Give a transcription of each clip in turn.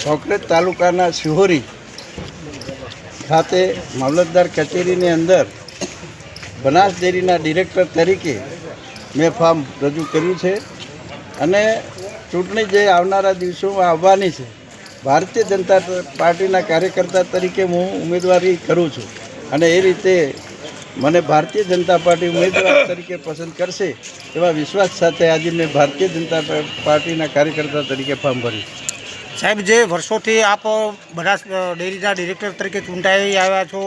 કોંકરેજ તાલુકાના શિહોરી ખાતે મામલતદાર કચેરીની અંદર બનાસ ડેરીના ડિરેક્ટર તરીકે મેં ફોર્મ રજૂ કર્યું છે અને ચૂંટણી જે આવનારા દિવસોમાં આવવાની છે, ભારતીય જનતા પાર્ટીના કાર્યકર્તા તરીકે હું ઉમેદવારી કરું છું અને એ રીતે મને ભારતીય જનતા પાર્ટી ઉમેદવાર તરીકે પસંદ કરશે એવા વિશ્વાસ સાથે આજે મેં ભારતીય જનતા પાર્ટીના કાર્યકર્તા તરીકે ફોર્મ ભર્યું. સાહેબ, જે વર્ષોથી આપ બનાસ ડેરીના ડિરેક્ટર તરીકે ચૂંટાઈ આવ્યા છો,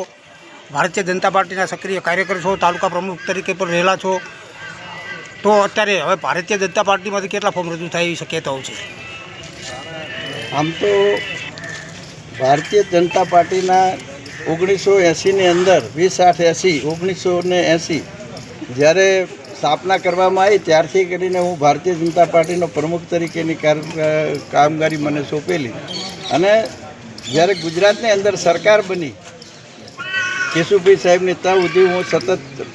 ભારતીય જનતા પાર્ટીના સક્રિય કાર્યકર છો, તાલુકા પ્રમુખ તરીકે પણ રહેલા છો, તો અત્યારે હવે ભારતીય જનતા પાર્ટીમાંથી કેટલા ફોર્મ રજૂ થાય એવી શક્યતાઓ છે? આમ તો ભારતીય જનતા પાર્ટીના 1980ની અંદર 20/8/1980 જ્યારે સ્થાપના કરવામાં આવી ત્યારથી કરીને હું ભારતીય જનતા પાર્ટીનો પ્રમુખ તરીકેની કામગીરી મને સોંપેલી અને જ્યારે ગુજરાતની અંદર સરકાર બની કેશુભાઈ સાહેબની ત્યાં સુધી હું સતત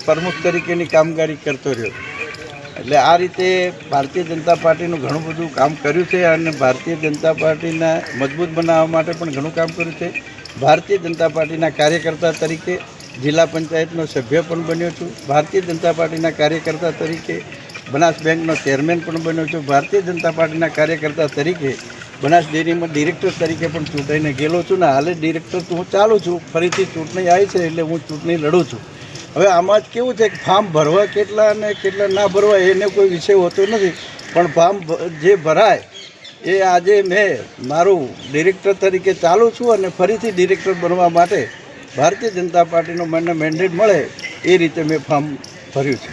પ્રમુખ તરીકેની કામગીરી કરતો રહ્યો. એટલે આ રીતે ભારતીય જનતા પાર્ટીનું ઘણું બધું કામ કર્યું છે અને ભારતીય જનતા પાર્ટીના મજબૂત બનાવવા માટે પણ ઘણું કામ કર્યું છે. ભારતીય જનતા પાર્ટીના કાર્યકર્તા તરીકે જિલ્લા પંચાયતનો સભ્ય પણ બન્યો છું. ભારતીય જનતા પાર્ટીના કાર્યકર્તા તરીકે બનાસ બેંકનો ચેરમેન પણ બન્યો છું. ભારતીય જનતા પાર્ટીના કાર્યકર્તા તરીકે બનાસ ડેરીમાં ડિરેક્ટર તરીકે પણ ચૂંટાઈને ગયેલો છું ને હાલે ડિરેક્ટર તો હું ચાલું છું. ફરીથી ચૂંટણી આવી છે એટલે હું ચૂંટણી લડું છું. હવે આમાં જ કેવું છે કે ફોર્મ ભરવા કેટલા અને કેટલા ના ભરવા એને કોઈ વિષય હોતો નથી, પણ ફોર્મ જે ભરાય એ આજે મેં મારું ડિરેક્ટર તરીકે ચાલું છું અને ફરીથી ડિરેક્ટર બનવા માટે ભારતીય જનતા પાર્ટીનો મને મેન્ડેટ મળે એ રીતે મેં ફોર્મ ભર્યું છે.